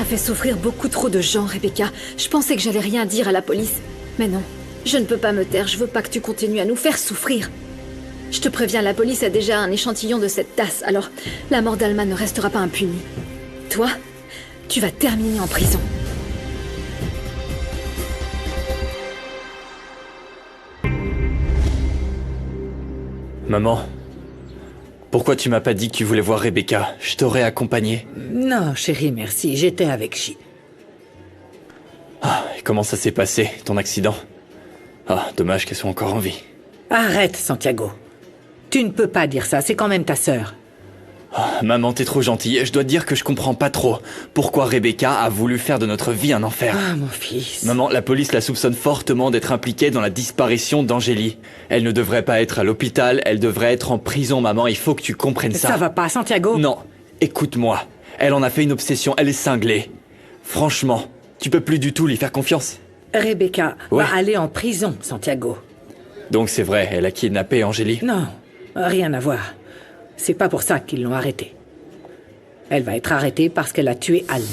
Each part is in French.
T'as fait souffrir beaucoup trop de gens, Rebecca. Je pensais que j'allais rien dire à la police. Mais non, je ne peux pas me taire. Je veux pas que tu continues à nous faire souffrir. Je te préviens, la police a déjà un échantillon de cette tasse, alors la mort d'Alma ne restera pas impunie. Toi, tu vas terminer en prison. Maman, pourquoi tu m'as pas dit que tu voulais voir Rebecca? Je t'aurais accompagné. Non, chérie, merci. J'étais avec J. Et comment ça s'est passé, ton accident? Ah, dommage qu'elle soit encore en vie. Arrête, Santiago. Tu ne peux pas dire ça, c'est quand même ta sœur. Maman, t'es trop gentille. Je dois te dire que je comprends pas trop pourquoi Rebecca a voulu faire de notre vie un enfer. Ah, mon fils. Maman, la police la soupçonne fortement d'être impliquée dans la disparition d'Angélie. Elle ne devrait pas être à l'hôpital, elle devrait être en prison, maman. Il faut que tu comprennes ça. Ça va pas, Santiago? Non, écoute-moi. Elle en a fait une obsession, elle est cinglée. Franchement, tu peux plus du tout lui faire confiance. Rebecca Ouais. va aller en prison, Santiago. Donc c'est vrai, elle a kidnappé Angélie. Non, rien à voir. C'est pas pour ça qu'ils l'ont arrêtée. Elle va être arrêtée parce qu'elle a tué Alma.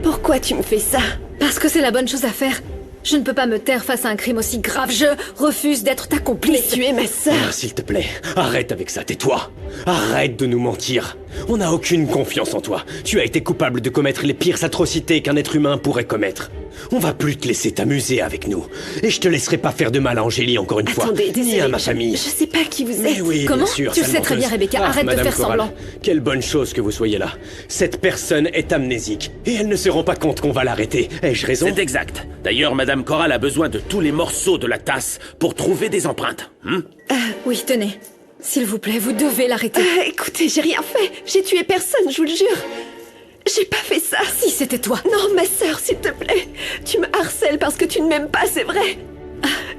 Pourquoi tu me fais ça? Parce que c'est la bonne chose à faire. Je ne peux pas me taire face à un crime aussi grave. Je refuse d'être ta Mais complice. tu es ma sœur. Ah, s'il te plaît, arrête avec ça, tais-toi. Arrête de nous mentir. On n'a aucune confiance en toi. Tu as été coupable de commettre les pires atrocités qu'un être humain pourrait commettre. On va plus te laisser t'amuser avec nous. Et je te laisserai pas faire de mal à Angélie encore une fois. Attendez, Ni désolé, à ma famille. Je sais pas qui vous Mais êtes. oui, Comment? bien sûr, Tu le sale sais très bien, menteuse. Rebecca. Arrête de Madame faire Corral, semblant. quelle bonne chose que vous soyez là. Cette personne est amnésique. Et elle ne se rend pas compte qu'on va l'arrêter. Ai-je raison? C'est exact. D'ailleurs, Madame Corral a besoin de tous les morceaux de la tasse pour trouver des empreintes. Oui, tenez. S'il vous plaît, vous devez l'arrêter. Écoutez, j'ai rien fait. J'ai tué personne, je vous le jure. J'ai pas fait ça. Si c'était toi. Non, ma sœur, s'il te plaît. Tu me harcèles parce que tu ne m'aimes pas, c'est vrai.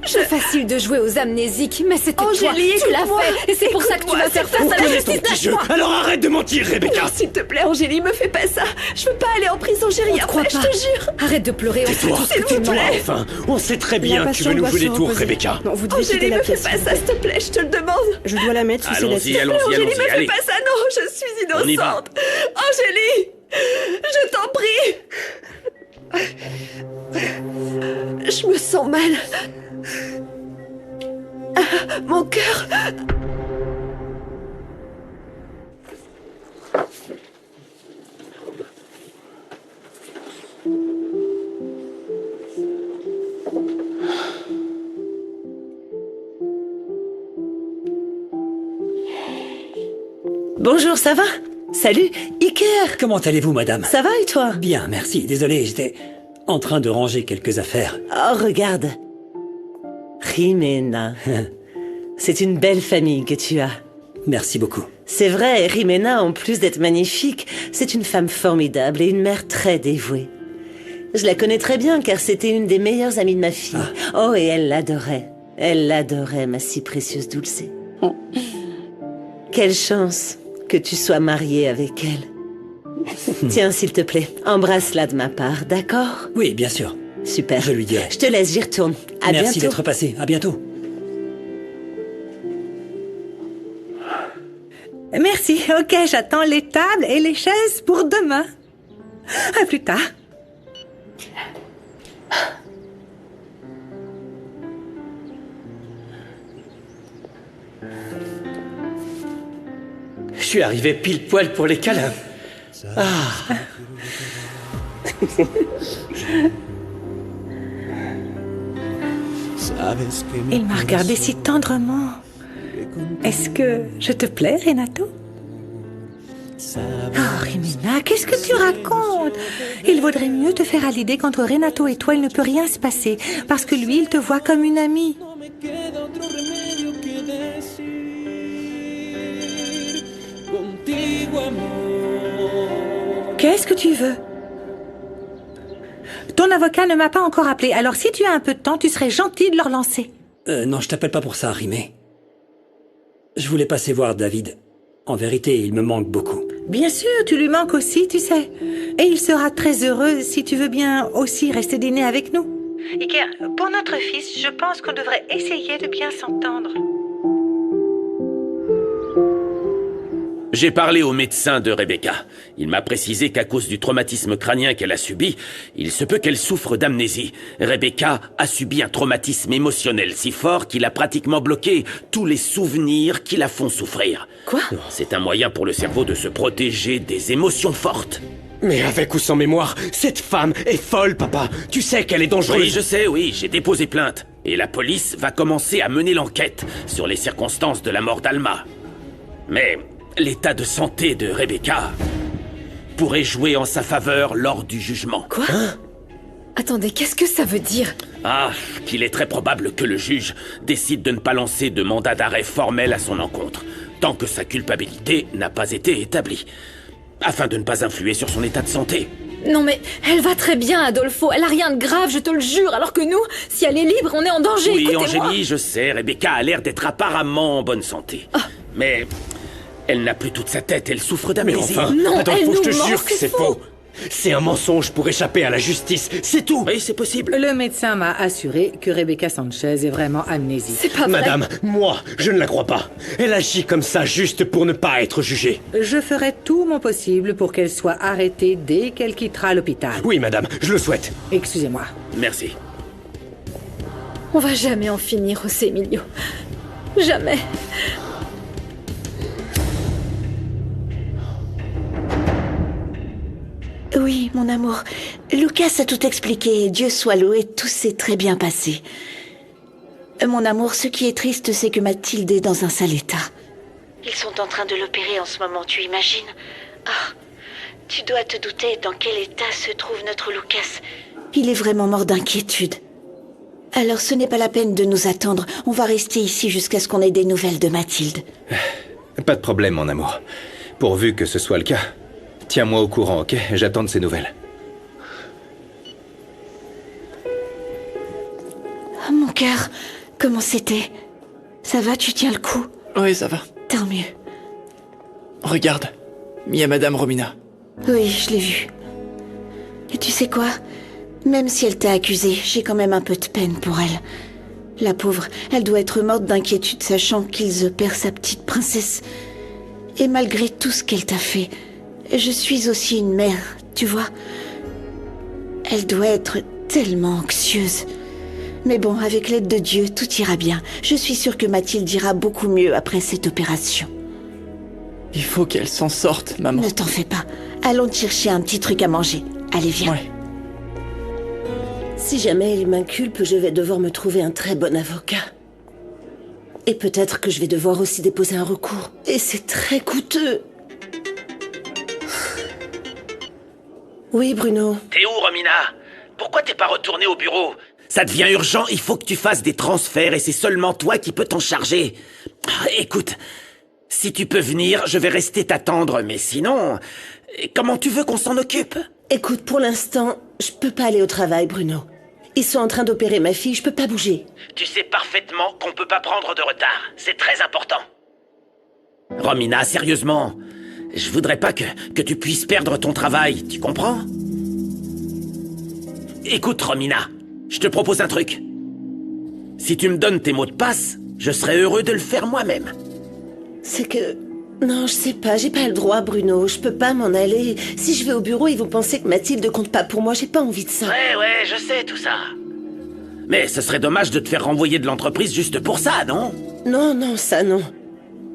C'est facile de jouer aux amnésiques, mais c'était toi. Angélie, Tu l'as écoute-moi. fait. Et c'est pour ça que tu vas faire face à la Connais ton justice. petit jeu. Alors arrête de mentir, Rebecca. Non, s'il te plaît, Angélie, me fais pas ça. Je veux pas aller en prison, j'ai rien Crois fait, je pas. te jure. Arrête de pleurer, on sait Tais-toi, tout ce que tu tais-toi, mens. enfin. On sait très bien que tu veux nous jouer des tours, Rebecca. Non, vous devez quitter Angélie, la me fais pièce. pas ça, s'il te plaît, je te le demande. Je dois la mettre sous ses Allons-y, lacets. allons-y, Angélie, allons-y, me fais allez. pas ça, non, je suis On y va. innocente. Angélie, je t'en prie. Je me sens mal. Ah, mon cœur. Bonjour, ça va? Salut, Iker. Comment allez-vous, madame? Ça va et toi? Bien, merci. Désolé, j'étais en train de ranger quelques affaires. Oh, regarde. Jimena. C'est une belle famille que tu as. Merci beaucoup. C'est vrai, Jimena, en plus d'être magnifique, c'est une femme formidable et une mère très dévouée. Je la connais très bien car c'était une des meilleures amies de ma fille. Oh, et elle l'adorait. Elle l'adorait, ma si précieuse Dulce. Quelle chance que tu sois mariée avec elle. Tiens, s'il te plaît, embrasse-la de ma part, d'accord? Oui, bien sûr. Super. Je lui dirai. Je te laisse, j'y retourne. À Merci bientôt. d'être passé. À bientôt. Merci. Ok, j'attends les tables et les chaises pour demain. À plus tard. Je suis arrivé pile poil pour les câlins. Il m'a regardé si tendrement. Est-ce que je te plais, Renato? Oh, Jimena, qu'est-ce que tu racontes? Il vaudrait mieux te faire à l'idée qu'entre Renato et toi, il ne peut rien se passer. Parce que lui, il te voit comme une amie. Qu'est-ce que tu veux? Ton avocat ne m'a pas encore appelé, alors si tu as un peu de temps, tu serais gentil de le relancer. Non, je t'appelle pas pour ça, Rimé. Je voulais passer voir David. En vérité, il me manque beaucoup. Bien sûr, tu lui manques aussi, tu sais. Et il sera très heureux si tu veux bien aussi rester dîner avec nous. Iker, pour notre fils, je pense qu'on devrait essayer de bien s'entendre. J'ai parlé au médecin de Rebecca. Il m'a précisé qu'à cause du traumatisme crânien qu'elle a subi, il se peut qu'elle souffre d'amnésie. Rebecca a subi un traumatisme émotionnel si fort qu'il a pratiquement bloqué tous les souvenirs qui la font souffrir. Quoi? C'est un moyen pour le cerveau de se protéger des émotions fortes. Mais avec ou sans mémoire, cette femme est folle, papa. Tu sais qu'elle est dangereuse. Oui, je sais, oui, j'ai déposé plainte. Et la police va commencer à mener l'enquête sur les circonstances de la mort d'Alma. Mais l'état de santé de Rebecca pourrait jouer en sa faveur lors du jugement. Quoi? Attendez, qu'est-ce que ça veut dire? Ah, qu'il est très probable que le juge décide de ne pas lancer de mandat d'arrêt formel à son encontre, tant que sa culpabilité n'a pas été établie, afin de ne pas influer sur son état de santé. Non mais, elle va très bien, Adolfo. Elle a rien de grave, je te le jure. Alors que nous, si elle est libre, on est en danger. Oui, Écoutez-moi. Angélie, je sais, Rebecca a l'air d'être apparemment en bonne santé. Mais elle n'a plus toute sa tête, elle souffre Mais d'amnésie. enfin, Non, Adolfo, elle je te nous ment, jure que c'est c'est faux. C'est un mensonge pour échapper à la justice, c'est tout. Oui, c'est possible. Le médecin m'a assuré que Rebecca Sanchez est vraiment amnésique. C'est pas vrai. Madame, moi, je ne la crois pas. Elle agit comme ça juste pour ne pas être jugée. Je ferai tout mon possible pour qu'elle soit arrêtée dès qu'elle quittera l'hôpital. Oui, madame, je le souhaite. Excusez-moi. Merci. On va jamais en finir, José Emilio. Jamais. Oui, mon amour. Lucas a tout expliqué. Dieu soit loué, tout s'est très bien passé. Mon amour, ce qui est triste, c'est que Mathilde est dans un sale état. Ils sont en train de l'opérer en ce moment, tu imagines? Ah, tu dois te douter dans quel état se trouve notre Lucas. Il est vraiment mort d'inquiétude. Alors ce n'est pas la peine de nous attendre. On va rester ici jusqu'à ce qu'on ait des nouvelles de Mathilde. Pas de problème, mon amour. Pourvu que ce soit le cas. Tiens-moi au courant, ok? J'attends de ces nouvelles. Ah, mon cœur, comment c'était? Ça va, tu tiens le coup? Oui, ça va. Tant mieux. Regarde, il y a Madame Romina. Oui, je l'ai vu. Et tu sais quoi? Même si elle t'a accusé, j'ai quand même un peu de peine pour elle. La pauvre, elle doit être morte d'inquiétude sachant qu'ils opèrent sa petite princesse. Et malgré tout ce qu'elle t'a fait, je suis aussi une mère, tu vois. Elle doit être tellement anxieuse. Mais bon, avec l'aide de Dieu, tout ira bien. Je suis sûre que Mathilde ira beaucoup mieux après cette opération. Il faut qu'elle s'en sorte, maman. Ne t'en fais pas. Allons te chercher un petit truc à manger. Allez, viens. Ouais. Si jamais il m'inculpe, je vais devoir me trouver un très bon avocat. Et peut-être que je vais devoir aussi déposer un recours. Et c'est très coûteux. Oui, Bruno. T'es où, Romina? Pourquoi t'es pas retourné au bureau? Ça devient urgent, il faut que tu fasses des transferts et c'est seulement toi qui peux t'en charger. Écoute, si tu peux venir, je vais rester t'attendre, mais sinon, comment tu veux qu'on s'en occupe? Écoute, pour l'instant, je peux pas aller au travail, Bruno. Ils sont en train d'opérer ma fille, je peux pas bouger. Tu sais parfaitement qu'on peut pas prendre de retard, c'est très important. Romina, sérieusement, je voudrais pas que tu puisses perdre ton travail, tu comprends? Écoute, Romina, je te propose un truc. Si tu me donnes tes mots de passe, je serai heureux de le faire moi-même. C'est que... Non, je sais pas, j'ai pas le droit, Bruno. Je peux pas m'en aller. Si je vais au bureau, ils vont penser que Mathilde compte pas pour moi. J'ai pas envie de ça. Ouais, je sais tout ça. Mais ce serait dommage de te faire renvoyer de l'entreprise juste pour ça, non? Non, ça non.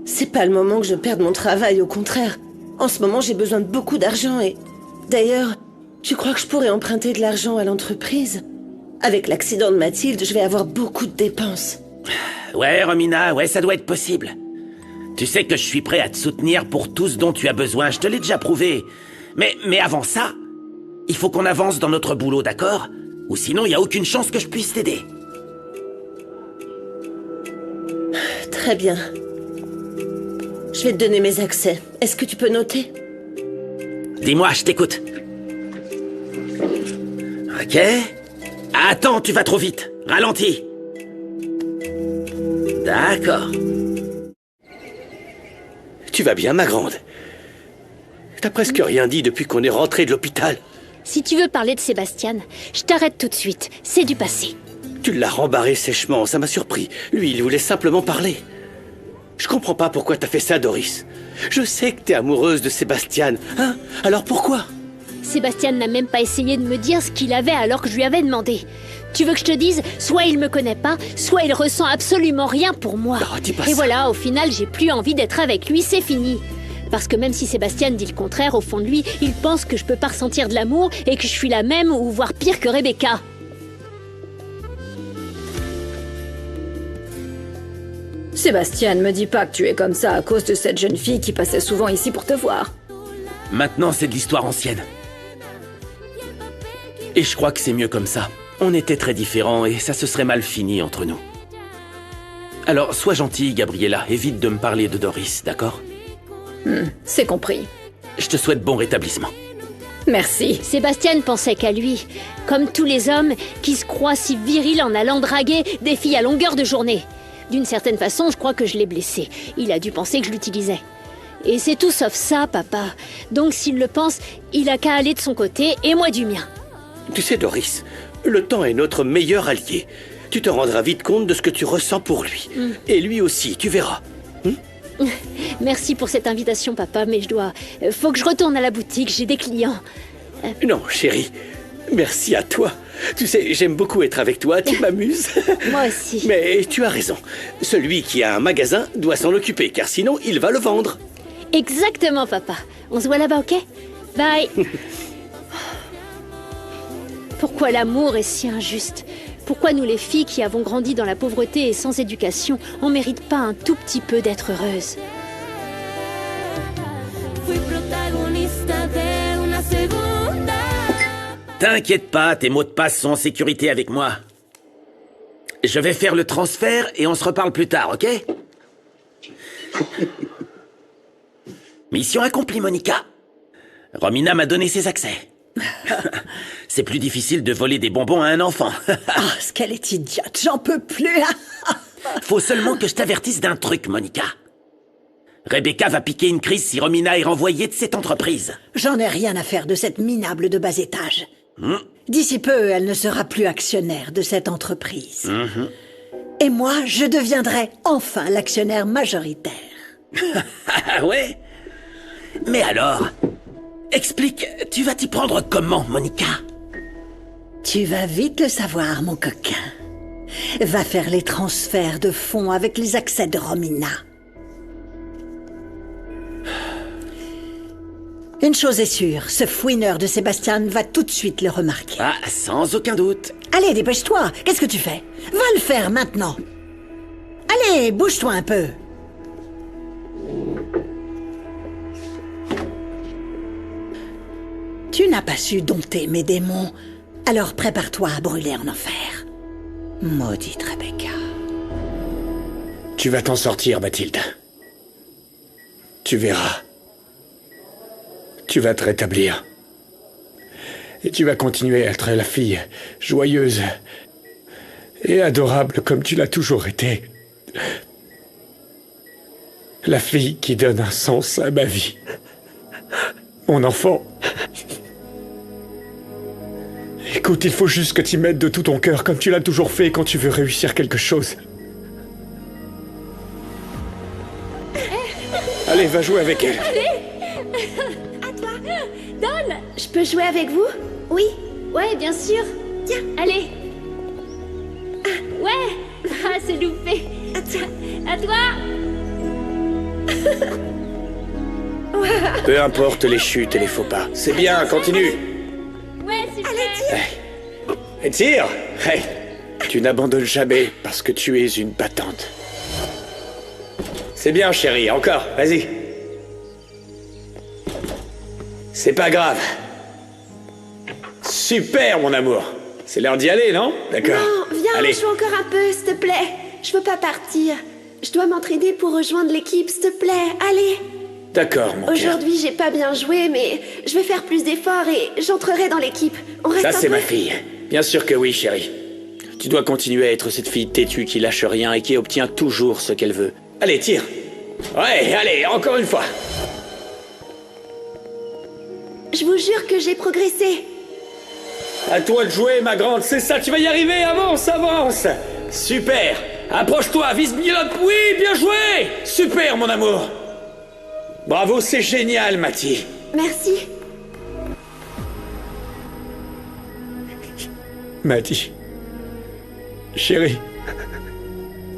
C'est pas le moment que je perde mon travail, au contraire. En ce moment, j'ai besoin de beaucoup d'argent et... D'ailleurs, tu crois que je pourrais emprunter de l'argent à l'entreprise? Avec l'accident de Mathilde, je vais avoir beaucoup de dépenses. Ouais, Romina, ouais, ça doit être possible. Tu sais que je suis prêt à te soutenir pour tout ce dont tu as besoin, je te l'ai déjà prouvé. Mais avant ça, il faut qu'on avance dans notre boulot, d'accord? Ou sinon, il n'y a aucune chance que je puisse t'aider. Très bien. Je vais te donner mes accès. Est-ce que tu peux noter? Dis-moi, je t'écoute. Ok. Attends, tu vas trop vite. Ralentis. D'accord. Tu vas bien, ma grande? T'as presque rien dit depuis qu'on est rentré de l'hôpital. Si tu veux parler de Sébastien, je t'arrête tout de suite. C'est du passé. Tu l'as rembarré sèchement, ça m'a surpris. Lui, il voulait simplement parler. Je comprends pas pourquoi t'as fait ça, Doris. Je sais que t'es amoureuse de Sébastien, hein? Alors pourquoi? Sébastien n'a même pas essayé de me dire ce qu'il avait alors que je lui avais demandé. Tu veux que je te dise, soit il me connaît pas, soit il ressent absolument rien pour moi. Non, dis pas Et ça. voilà, au final, j'ai plus envie d'être avec lui, c'est fini. Parce que même si Sébastien dit le contraire, au fond de lui, il pense que je peux pas ressentir de l'amour et que je suis la même ou voire pire que Rebecca. Sébastien, ne me dis pas que tu es comme ça à cause de cette jeune fille qui passait souvent ici pour te voir. Maintenant, c'est de l'histoire ancienne. Et je crois que c'est mieux comme ça. On était très différents et ça se serait mal fini entre nous. Alors, sois gentille, Gabriella, évite de me parler de Doris, d'accord? C'est compris. Je te souhaite bon rétablissement. Merci. Sébastien pensait qu'à lui, comme tous les hommes qui se croient si virils en allant draguer des filles à longueur de journée. D'une certaine façon, je crois que je l'ai blessé. Il a dû penser que je l'utilisais. Et c'est tout sauf ça, papa. Donc s'il le pense, il a qu'à aller de son côté et moi du mien. Tu sais, Doris, le temps est notre meilleur allié. Tu te rendras vite compte de ce que tu ressens pour lui. Et lui aussi, tu verras. Merci pour cette invitation, papa, mais je dois... Faut que je retourne à la boutique, j'ai des clients. Non, chérie, merci à toi. Tu sais, j'aime beaucoup être avec toi, tu m'amuses. Moi aussi. Mais tu as raison. Celui qui a un magasin doit s'en occuper, car sinon, il va le vendre. Exactement, papa. On se voit là-bas, ok? Bye. Pourquoi l'amour est si injuste? Pourquoi nous, les filles qui avons grandi dans la pauvreté et sans éducation, on mérite pas un tout petit peu d'être heureuses? T'inquiète pas, tes mots de passe sont en sécurité avec moi. Je vais faire le transfert et on se reparle plus tard, ok? Mission accomplie, Monica. Romina m'a donné ses accès. C'est plus difficile de voler des bonbons à un enfant. Ah, ce qu'elle est idiote, j'en peux plus. Faut seulement que je t'avertisse d'un truc, Monica. Rebecca va piquer une crise si Romina est renvoyée de cette entreprise. J'en ai rien à faire de cette minable de bas étage. D'ici peu, elle ne sera plus actionnaire de cette entreprise. Et moi, je deviendrai enfin l'actionnaire majoritaire. Ah ouais? Mais alors, explique, tu vas t'y prendre comment, Monica? Tu vas vite le savoir, mon coquin. Va faire les transferts de fonds avec les accès de Romina. Une chose est sûre, ce fouineur de Sébastien va tout de suite le remarquer. Ah, sans aucun doute. Allez, dépêche-toi. Qu'est-ce que tu fais? Va le faire maintenant. Allez, bouge-toi un peu. Tu n'as pas su dompter mes démons, alors prépare-toi à brûler en enfer. Maudite Rebecca. Tu vas t'en sortir, Mathilde. Tu verras. Tu vas te rétablir. Et tu vas continuer à être la fille joyeuse et adorable comme tu l'as toujours été. La fille qui donne un sens à ma vie. Mon enfant. Écoute, il faut juste que tu m'aides de tout ton cœur comme tu l'as toujours fait quand tu veux réussir quelque chose. Allez, va jouer avec elle. Don, je peux jouer avec vous? Oui. Ouais, bien sûr. Tiens, allez. Ouais. Ah, c'est loupé. Tiens, à toi. Peu importe les chutes et les faux pas. C'est bien, continue. Ouais, super. Et tire. Hey, tu n'abandonnes jamais parce que tu es une battante. C'est bien, chérie, encore, vas-y. C'est pas grave. Super, mon amour. C'est l'heure d'y aller, non? D'accord. Non, viens, allez. joue encore un peu, s'il te plaît. Je veux pas partir. Je dois m'entraîner pour rejoindre l'équipe, s'il te plaît. Allez. D'accord, mon cœur. Aujourd'hui, j'ai pas bien joué, mais je vais faire plus d'efforts et j'entrerai dans l'équipe. On reste Ça, un c'est peu. ma fille. Bien sûr que oui, chérie. Tu dois continuer à être cette fille têtue qui lâche rien et qui obtient toujours ce qu'elle veut. Allez, tire. Ouais, allez, encore une fois. Je vous jure que j'ai progressé. À toi de jouer, ma grande, c'est ça, tu vas y arriver, avance, avance. Super. Approche-toi, vise bien. Oui, bien joué. Super, mon amour. Bravo, c'est génial, Matty. Merci. Matty. Chérie.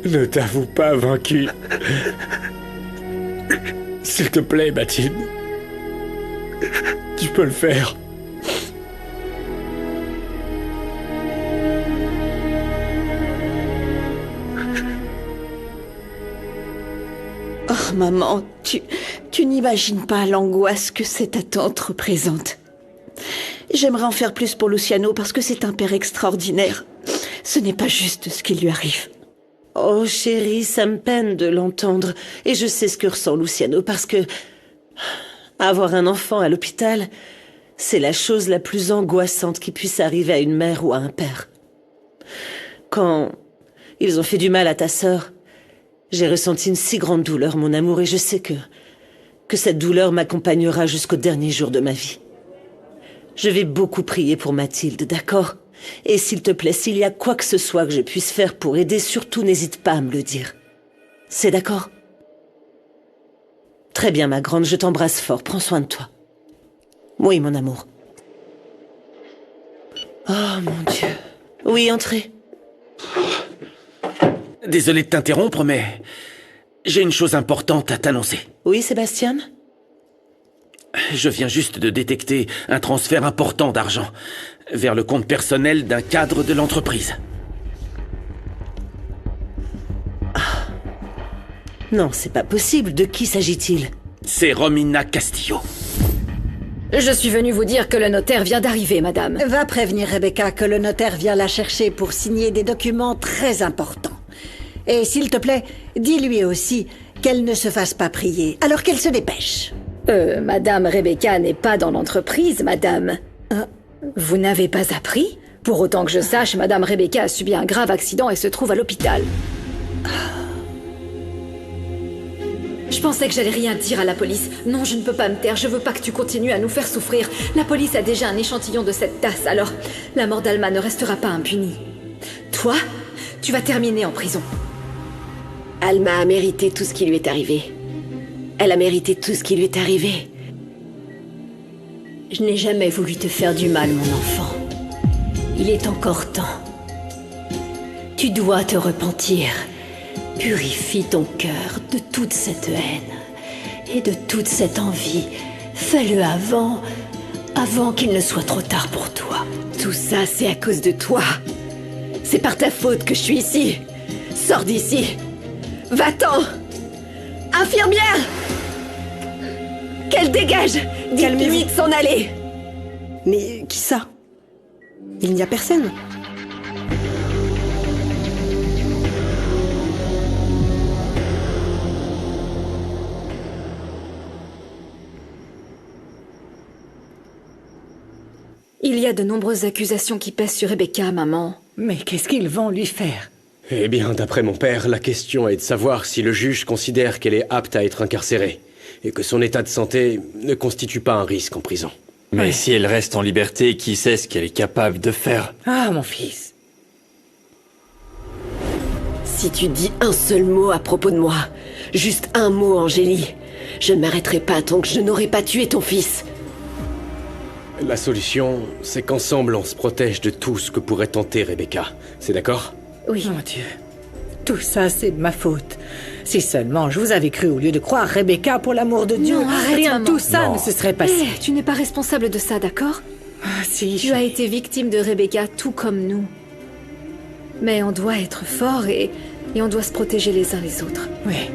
Ne t'avoue pas vaincu. S'il te plaît, Mathilde. Tu peux le faire. Oh, maman, tu n'imagines pas l'angoisse que cette attente représente. J'aimerais en faire plus pour Luciano parce que c'est un père extraordinaire. Ce n'est pas juste ce qui lui arrive. Oh chérie, ça me peine de l'entendre. Et je sais ce que ressent Luciano parce que... avoir un enfant à l'hôpital, c'est la chose la plus angoissante qui puisse arriver à une mère ou à un père. Quand ils ont fait du mal à ta sœur, j'ai ressenti une si grande douleur, mon amour, et je sais que cette douleur m'accompagnera jusqu'au dernier jour de ma vie. Je vais beaucoup prier pour Mathilde, d'accord? Et s'il te plaît, s'il y a quoi que ce soit que je puisse faire pour aider, surtout n'hésite pas à me le dire. C'est d'accord? Très bien, ma grande, je t'embrasse fort. Prends soin de toi. Oui, mon amour. Oh, mon Dieu. Oui, entrez. Désolé de t'interrompre, mais j'ai une chose importante à t'annoncer. Oui, Sébastien? Je viens juste de détecter un transfert important d'argent vers le compte personnel d'un cadre de l'entreprise. Ah. Non, c'est pas possible. De qui s'agit-il? C'est Romina Castillo. Je suis venue vous dire que le notaire vient d'arriver, madame. Va prévenir Rebecca que le notaire vient la chercher pour signer des documents très importants. Et s'il te plaît, dis-lui aussi qu'elle ne se fasse pas prier, alors qu'elle se dépêche. Madame Rebecca n'est pas dans l'entreprise, madame. Vous n'avez pas appris? Pour autant que je sache, madame Rebecca a subi un grave accident et se trouve à l'hôpital. Je pensais que j'allais rien dire à la police. Non, je ne peux pas me taire. Je veux pas que tu continues à nous faire souffrir. La police a déjà un échantillon de cette tasse, alors la mort d'Alma ne restera pas impunie. Toi, tu vas terminer en prison. Alma a mérité tout ce qui lui est arrivé. Elle a mérité tout ce qui lui est arrivé. Je n'ai jamais voulu te faire du mal, mon enfant. Il est encore temps. Tu dois te repentir. Purifie ton cœur de toute cette haine et de toute cette envie. Fais-le avant qu'il ne soit trop tard pour toi. Tout ça, c'est à cause de toi. C'est par ta faute que je suis ici. Sors d'ici. Va-t'en. Infirmière! Qu'elle dégage! Dites-lui de s'en aller! Mais qui ça? Il n'y a personne. Il y a de nombreuses accusations qui pèsent sur Rebecca, maman. Mais qu'est-ce qu'ils vont lui faire? Eh bien, d'après mon père, la question est de savoir si le juge considère qu'elle est apte à être incarcérée et que son état de santé ne constitue pas un risque en prison. Mais si elle reste en liberté, qui sait ce qu'elle est capable de faire? Ah, mon fils. Si tu dis un seul mot à propos de moi, juste un mot, Angélie, je ne m'arrêterai pas tant que je n'aurai pas tué ton fils. La solution, c'est qu'ensemble on se protège de tout ce que pourrait tenter Rebecca. C'est d'accord? Oui. Mon Dieu. Tout ça, c'est de ma faute. Si seulement je vous avais cru au lieu de croire Rebecca, pour l'amour de Dieu. Non, arrête, rien maman. de tout ça ne se serait passé. Tu n'es pas responsable de ça, d'accord? Ah, si. Tu as été victime de Rebecca, tout comme nous. Mais on doit être fort et on doit se protéger les uns les autres. Oui.